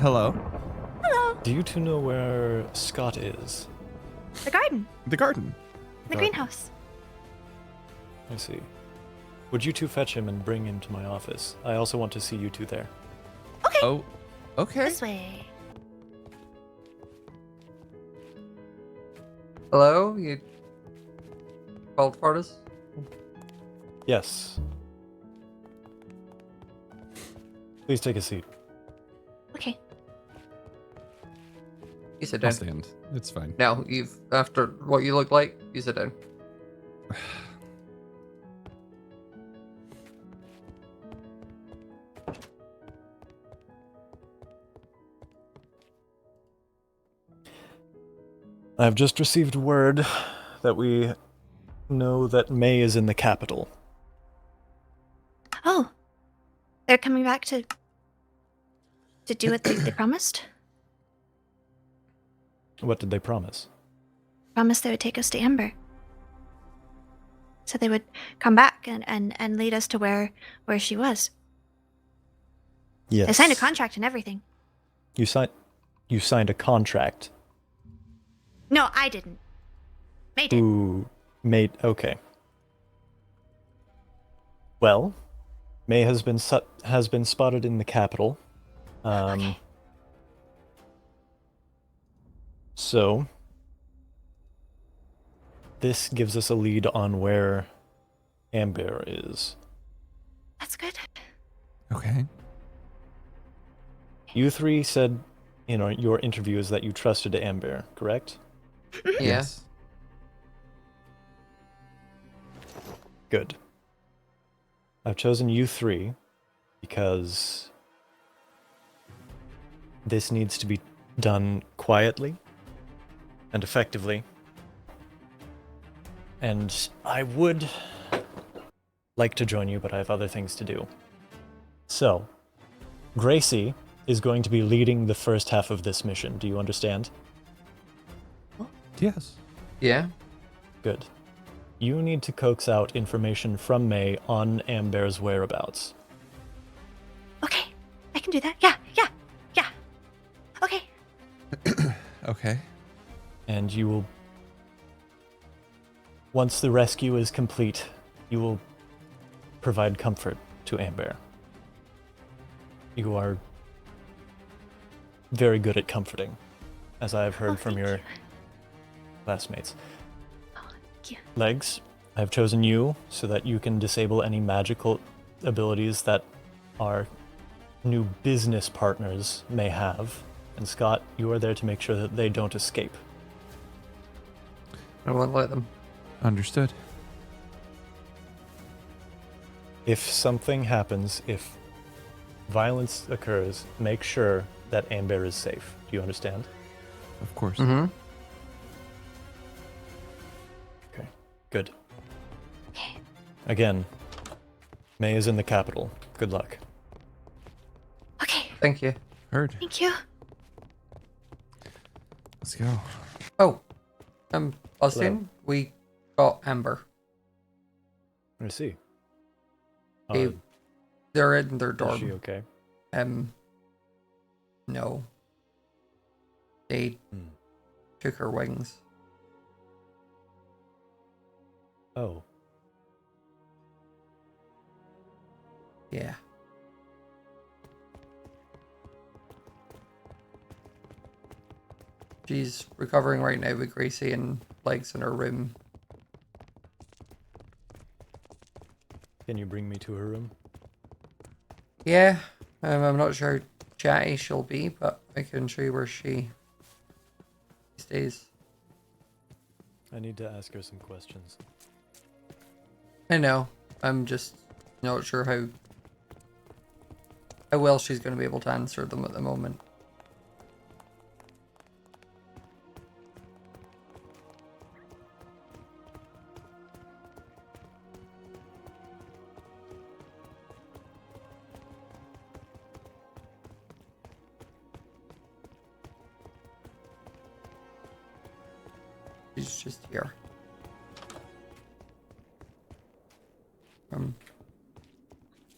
Hello. Hello. Do you two know where Scott is? The garden. The garden. The greenhouse. I see. Would you two fetch him and bring him to my office? I also want to see you two there. Okay. Oh, okay. This way. Hello, you called for us? Yes. Please take a seat. Okay. You sit I'll down. stand. It's fine. No, after what you look like, you sit down. I've just received word that we know that May is in the capital. Oh. They're coming back to do what they promised? What did they promise? Promised they would take us to Amber. So they would come back and lead us to where she was. Yes. They signed a contract and everything. You signed a contract. No, I didn't. May did. Who made... Okay. Well, May has been spotted in the capital. Okay. So, this gives us a lead on where Ambear is. That's good. Okay. You three said, your interviews that you trusted Ambear, correct? Yes. Good. I've chosen you three because this needs to be done quietly and effectively. And I would like to join you, but I have other things to do. So, Gracie is going to be leading the first half of this mission. Do you understand? Yes. Yeah. Good. You need to coax out information from May on Ambear's whereabouts. Okay. I can do that. Yeah. Okay. Okay. And you will... Once the rescue is complete, you will provide comfort to Ambear. You are very good at comforting, as I have heard from thank your you. classmates. Oh, thank you. Legs, I have chosen you so that you can disable any magical abilities that our new business partners may have. And Scott, you are there to make sure that they don't escape. I won't let them. Understood. If something happens, if violence occurs, make sure that Ambear is safe. Do you understand? Of course. Mm-hmm. Okay, good. Okay. Again, May is in the capital. Good luck. Okay. Thank you. Heard. Thank you. Let's go. Oh, Osteon, we got Amber. I see. They, they're in their dorm. Is she okay? No. They took her wings. Oh, Yeah. She's recovering right now with Gracie and Legs in her room. can you bring me to her room? Yeah, I'm not sure how chatty she'll be, but I can show you where she stays. I need to ask her some questions. I know. I'm just not sure how well she's going to be able to answer them at the moment. She's just here.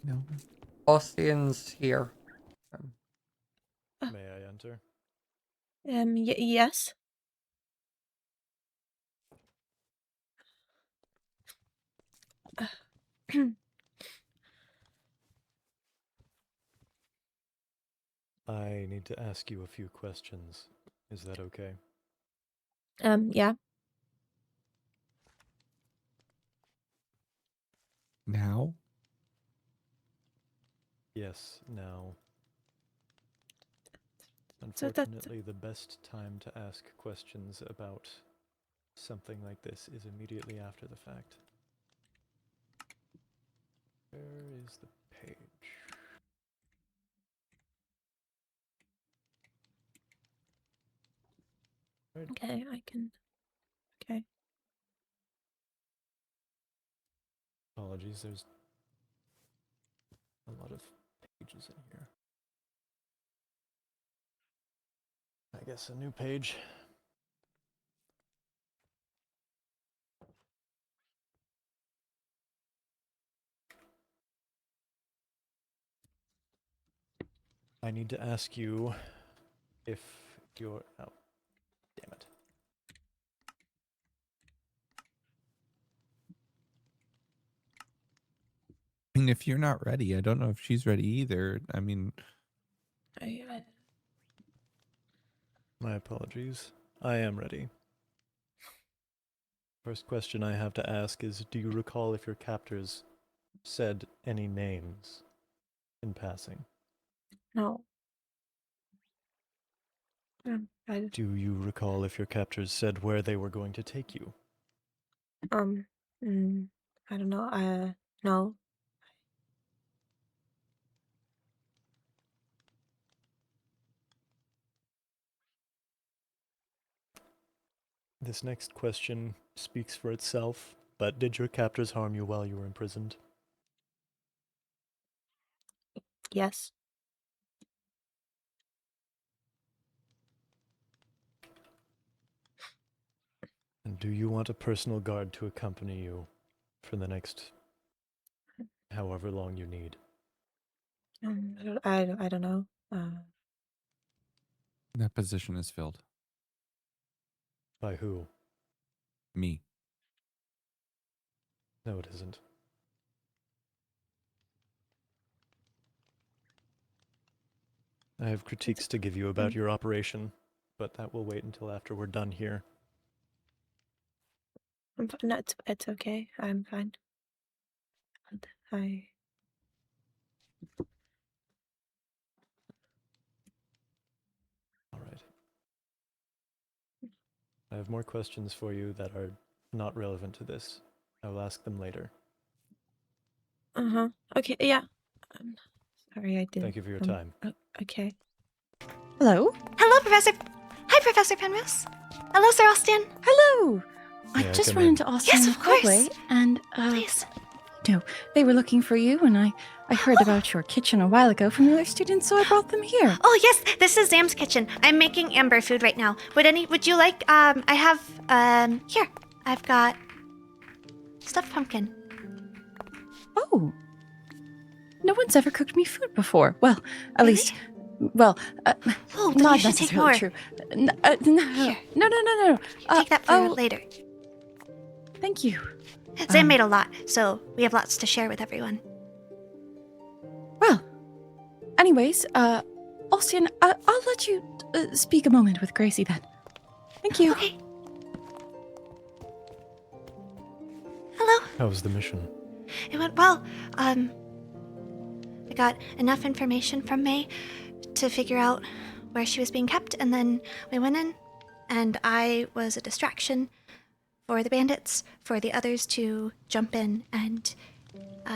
No. Osteon's here. May I enter? Yes. I need to ask you a few questions. Is that okay? Yeah. Now? Yes, now. So that's Unfortunately, the best time to ask questions about something like this is immediately after the fact. Where is the page? Right. okay. I can. Okay. Apologies, there's a lot of pages in here. I guess a new page. I need to ask you if you're... Oh, damn it. I mean, if you're not ready, I don't know if she's ready either. I mean, I My apologies. I am ready. First question I have to ask is, do you recall if your captors said any names in passing? no. I Do you recall if your captors said where they were going to take you? I don't know. No. This next question speaks for itself, but did your captors harm you while you were imprisoned? Yes. And do you want a personal guard to accompany you for the next however long you need? I don't know. that position is filled. By who? Me. No, it isn't. I have critiques to give you about your operation, but that will wait until after we're done here. No, it's okay. I'm fine. I All right. I have more questions for you that are not relevant to this. I will ask them later. Okay. Yeah. I'm sorry. I didn't. Thank you for your time. Okay. Hello? Hello, Professor. Hi, Professor Penrose. Hello, Sir Osteon. Hello! I May I just come ran in? into Osteon Yes, in of the hallway, course. and, Please. no, they were looking for you, and I heard about your kitchen a while ago from the other students, so I brought them here. Oh yes, this is Zam's kitchen. I'm making Amber food right now. Would you like I have here. I've got stuffed pumpkin. Oh. No one's ever cooked me food before. Well, at Really? least, well, Oh, then you not should take necessarily more. true. No. Here. No. Take that for later. Thank you. Zam made a lot, so we have lots to share with everyone. Well, anyways, Osteon, I'll let you speak a moment with Gracie then. Thank you. Okay. Hello. How was the mission? It went well. I got enough information from May to figure out where she was being kept, and then we went in, and I was a distraction for the bandits, for the others to jump in and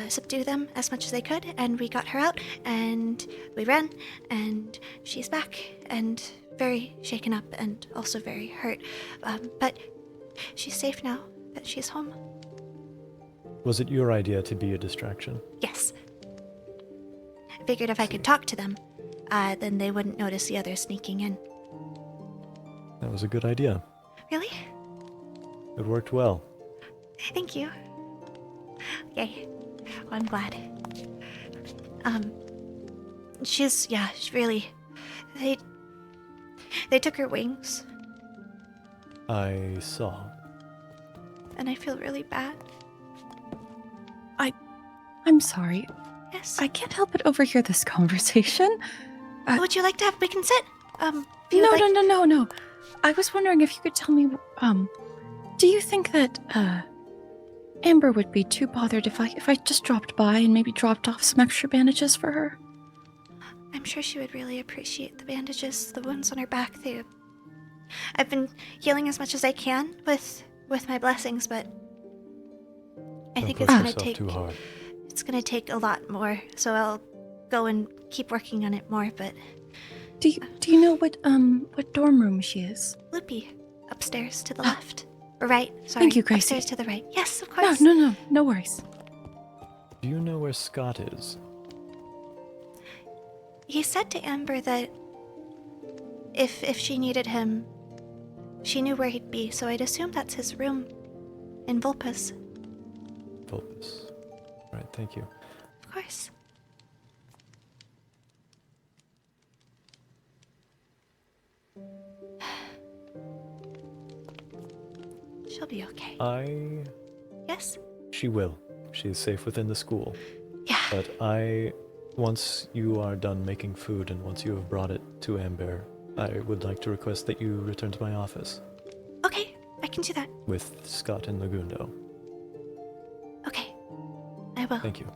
subdue them as much as they could, and we got her out, and we ran, and she's back, and very shaken up, and also very hurt, but she's safe now that she's home. Was it your idea to be a distraction? Yes. I figured if I could talk to them, then they wouldn't notice the others sneaking in. That was a good idea. Really? It worked well. Thank you. Yay. Well, I'm glad. She's really... They took her wings, I saw. and I feel really bad. I'm sorry. Yes. I can't help but overhear this conversation. Would you like to have? We can sit. If you No, would like. no. I was wondering if you could tell me, do you think that, Amber would be too bothered if I just dropped by and maybe dropped off some extra bandages for her? I'm sure she would really appreciate the bandages, the wounds on her back. I've been healing as much as I can with my blessings, but I Don't think push it's gonna yourself take too hard. it's gonna take a lot more. So I'll go and keep working on it more. But Do you know what dorm room she is? Loopy, upstairs to the left. Or right, sorry. Thank you, Gracie. Upstairs to the right. Yes, of No, course. no worries. Do you know where Scott is? He said to Amber that if she needed him, she knew where he'd be, so I'd assume that's his room in Vulpes. Vulpes. Right, thank you. Of course. She'll be okay. Yes? She will. She is safe within the school. Yeah. But once you are done making food and once you have brought it to Ambear, I would like to request that you return to my office Okay, I can do that. with Scott and Lagundo. Okay. I will. Thank you.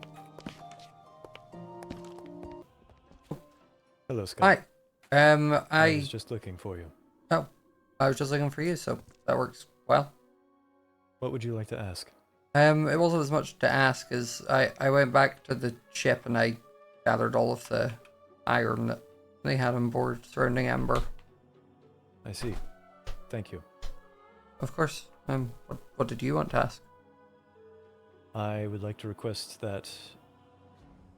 Hello, Scott. Hi. I was just looking for you. Oh, I was just looking for you, so that works well. What would you like to ask? It wasn't as much to ask as I went back to the ship and I gathered all of the iron that they had on board surrounding Amber. I see. Thank you. Of course. What did you want to ask? I would like to request that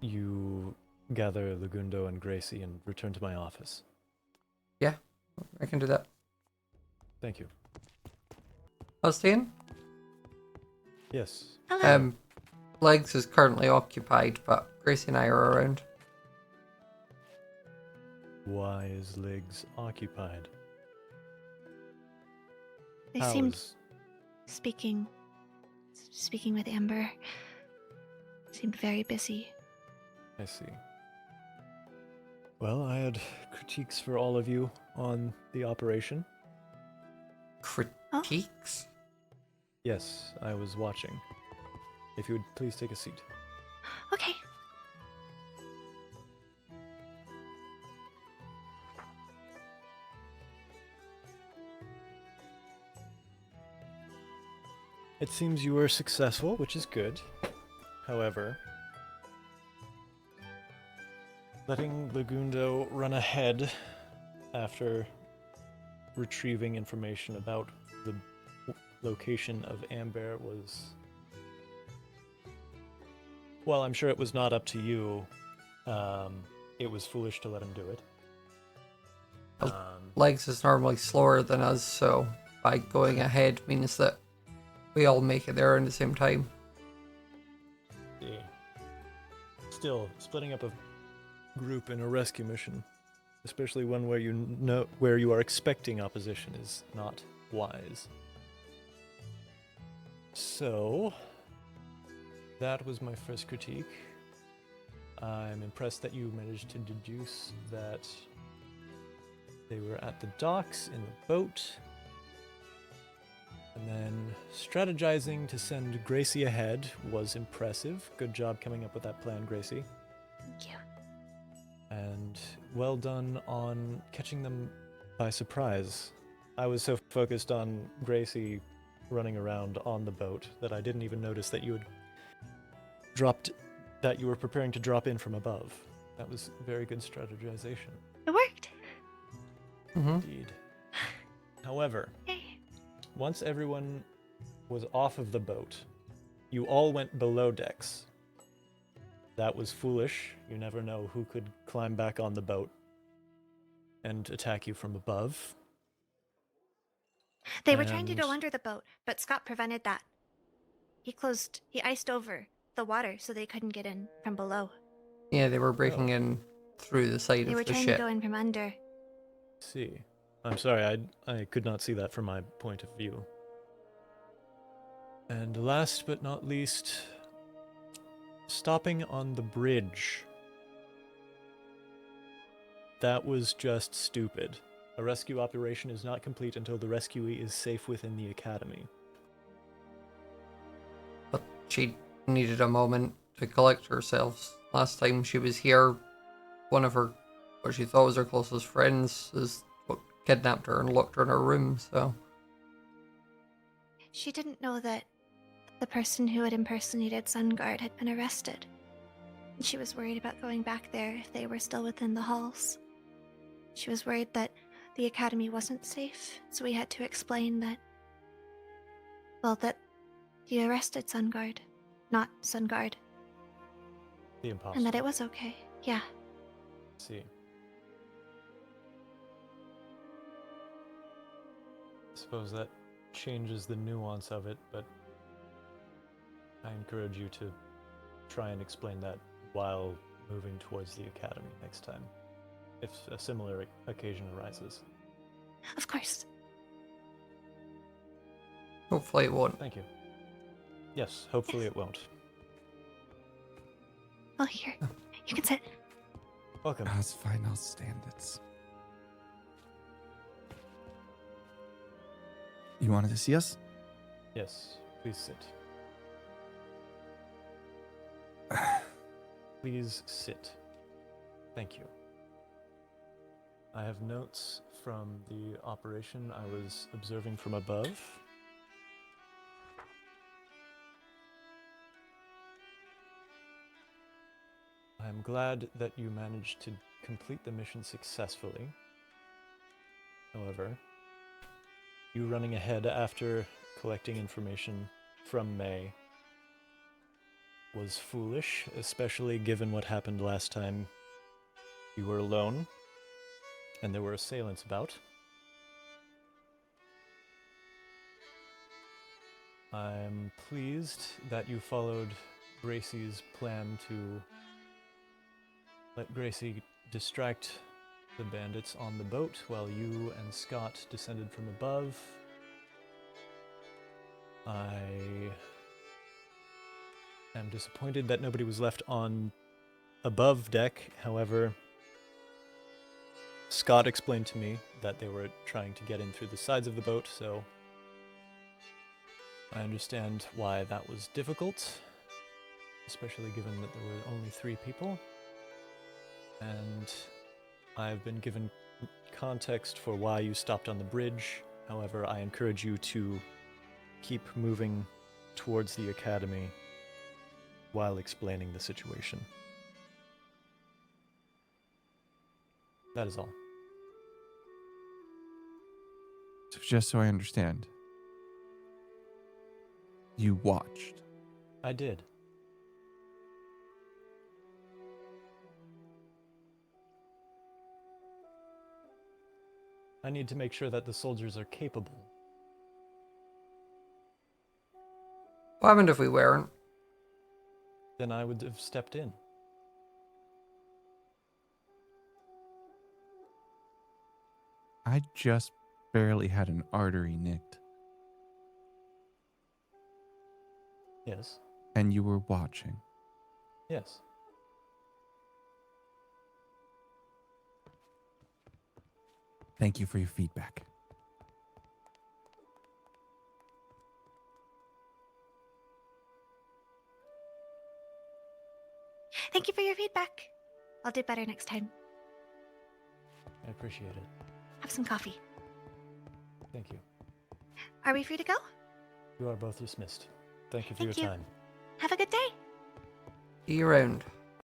you gather Lagundo and Gracie and return to my office. Yeah, I can do that. Thank you. Osteon? Yes. Hello. Legs is currently occupied, but Gracie and I are around. Why is Legs occupied? They How seemed is- speaking with Amber. Seemed very busy. I see. Well, I had critiques for all of you on the operation. Critiques? Yes, I was watching. If you would please take a seat. Okay. It seems you were successful, which is good. However, letting Lagundo run ahead after retrieving information about the location of Ambear was... Well, I'm sure it was not up to you. It was foolish to let him do it. Legs is normally slower than us, so by going ahead means that we all make it there at the same time. Yeah. Still, splitting up a group in a rescue mission, especially one where you are expecting opposition, is not wise. So, that was my first critique. I'm impressed that you managed to deduce that they were at the docks in the boat. And then strategizing to send Gracie ahead was impressive. Good job coming up with that plan, Gracie. Thank you. And well done on catching them by surprise. I was so focused on Gracie running around on the boat that I didn't even notice that you were preparing to drop in from above. That was very good strategization. It worked. Indeed. However, Yay. once everyone was off of the boat, you all went below decks. That was foolish. You never know who could climb back on the boat and attack you from above. They were trying to go And- under the boat, but Scott prevented that. He iced over the water so they couldn't get in from below. Yeah, they were breaking in through the side They of were the trying ship. to go in from under. See. I'm sorry, I could not see that from my point of view. And last but not least, stopping on the bridge. That was just stupid. A rescue operation is not complete until the rescuee is safe within the academy. But she needed a moment to collect herself. Last time she was here, one of her, what she thought was her closest friends, is what kidnapped her and locked her in her room, so. She didn't know that the person who had impersonated Sunguard had been arrested. She was worried about going back there if they were still within the halls. She was worried that the academy wasn't safe, so we had to explain that, well, that you arrested Sunguard, not Sunguard, The imposter. and that it was okay. Yeah. See. I suppose that changes the nuance of it, but I encourage you to try and explain that while moving towards the academy next time, if a similar occasion arises. Of course. Hopefully it won't. Thank you. Yes, hopefully it won't. Well, here. You can sit. Welcome. That's fine. I'll stand it. You wanted to see us? Yes, please sit. Please sit. Thank you. I have notes from the operation I was observing from above. I'm glad that you managed to complete the mission successfully. However, you running ahead after collecting information from May was foolish, especially given what happened last time you were alone and there were assailants about. I'm pleased that you followed Gracie's plan to let Gracie distract the bandits on the boat while you and Scott descended from above. I am disappointed that nobody was left on above deck. However, Scott explained to me that they were trying to get in through the sides of the boat, so I understand why that was difficult, especially given that there were only 3 people. And I've been given context for why you stopped on the bridge. However, I encourage you to keep moving towards the academy while explaining the situation. That is all. So just so I understand, you watched. I did. I need to make sure that the soldiers are capable. What happened if we weren't? Then I would have stepped in. I just barely had an artery nicked, Yes. and you were watching. Yes. Thank you for your feedback. Thank you for your feedback. I'll do better next time. I appreciate it. Have some coffee. Thank you. Are we free to go? You are both dismissed. Thank you for Thank your you. time. Have a good day. See you around.